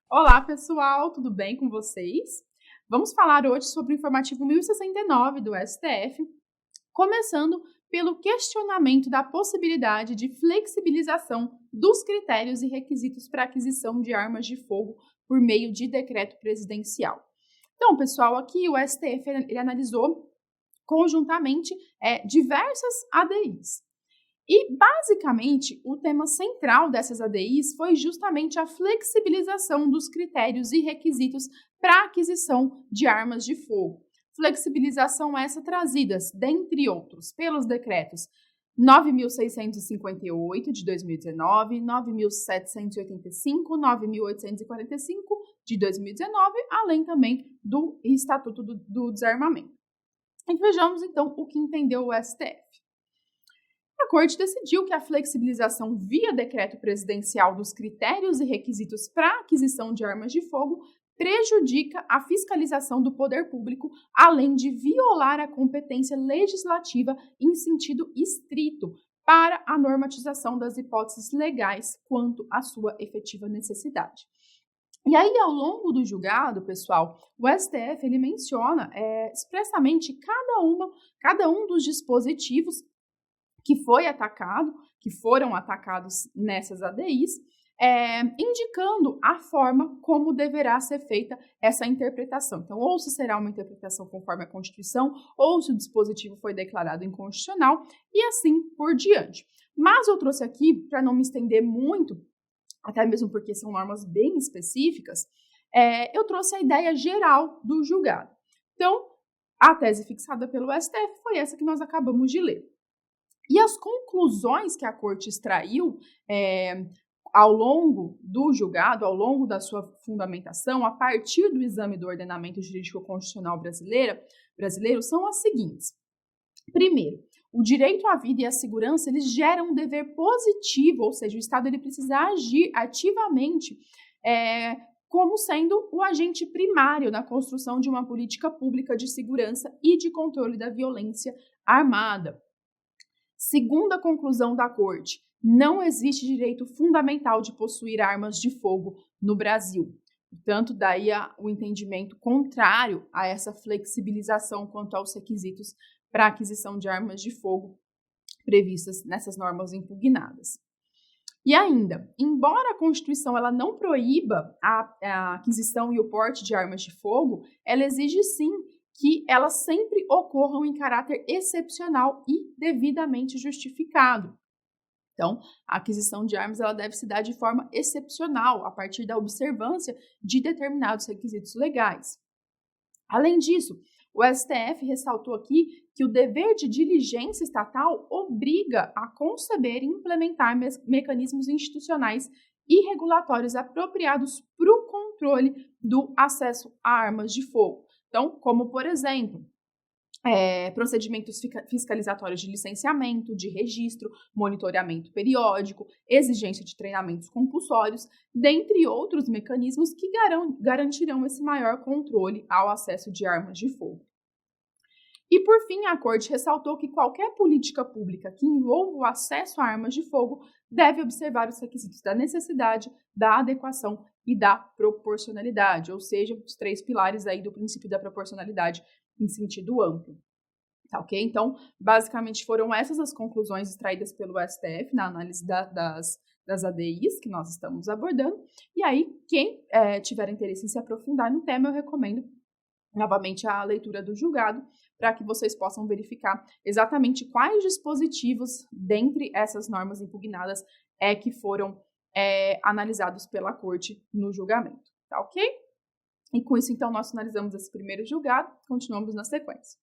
Olá, pessoal, tudo bem com vocês? Vamos falar hoje sobre o informativo 1069 do STF, começando pelo questionamento da possibilidade de flexibilização dos critérios e requisitos para aquisição de armas de fogo por meio de decreto presidencial. Então, pessoal, aqui o STF ele analisou conjuntamente diversas ADIs. E, basicamente, o tema central dessas ADIs foi justamente a flexibilização dos critérios e requisitos para aquisição de armas de fogo. Flexibilização essa trazidas, dentre outros, pelos decretos 9.658 de 2019, 9.785, 9.845 de 2019, além também do Estatuto do Desarmamento. E vejamos, então, o que entendeu o STF. A Corte decidiu que a flexibilização via decreto presidencial dos critérios e requisitos para aquisição de armas de fogo prejudica a fiscalização do poder público, além de violar a competência legislativa em sentido estrito para a normatização das hipóteses legais quanto à sua efetiva necessidade. E aí, ao longo do julgado, pessoal, o STF ele menciona expressamente cada um dos dispositivos que foram atacados nessas ADIs, indicando a forma como deverá ser feita essa interpretação. Então, ou se será uma interpretação conforme a Constituição, ou se o dispositivo foi declarado inconstitucional, e assim por diante. Mas eu trouxe aqui, para não me estender muito, até mesmo porque são normas bem específicas, eu trouxe a ideia geral do julgado. Então, a tese fixada pelo STF foi essa que nós acabamos de ler. E as conclusões que a Corte extraiu ao longo do julgado, ao longo da sua fundamentação, a partir do exame do ordenamento jurídico constitucional brasileiro, são as seguintes. Primeiro, o direito à vida e à segurança, eles geram um dever positivo, ou seja, o Estado ele precisa agir ativamente como sendo o agente primário na construção de uma política pública de segurança e de controle da violência armada. Segundo a conclusão da Corte, não existe direito fundamental de possuir armas de fogo no Brasil. Portanto, daí o entendimento contrário a essa flexibilização quanto aos requisitos para aquisição de armas de fogo previstas nessas normas impugnadas. E ainda, embora a Constituição ela não proíba a aquisição e o porte de armas de fogo, ela exige sim que elas sempre ocorram em caráter excepcional e devidamente justificado. Então, a aquisição de armas ela deve se dar de forma excepcional, a partir da observância de determinados requisitos legais. Além disso, o STF ressaltou aqui que o dever de diligência estatal obriga a conceber e implementar mecanismos institucionais e regulatórios apropriados para o controle do acesso a armas de fogo. Então, como, por exemplo, procedimentos fiscalizatórios de licenciamento, de registro, monitoramento periódico, exigência de treinamentos compulsórios, dentre outros mecanismos que garantirão esse maior controle ao acesso de armas de fogo. E, por fim, a Corte ressaltou que qualquer política pública que envolva o acesso a armas de fogo deve observar os requisitos da necessidade, da adequação e da proporcionalidade, ou seja, os três pilares aí do princípio da proporcionalidade em sentido amplo. Tá, ok? Então, basicamente foram essas as conclusões extraídas pelo STF na análise das ADIs que nós estamos abordando. E aí, quem tiver interesse em se aprofundar no tema, eu recomendo novamente a leitura do julgado, para que vocês possam verificar exatamente quais dispositivos, dentre essas normas impugnadas, que foram analisados pela Corte no julgamento. Tá ok? E com isso, então, nós finalizamos esse primeiro julgado, continuamos na sequência.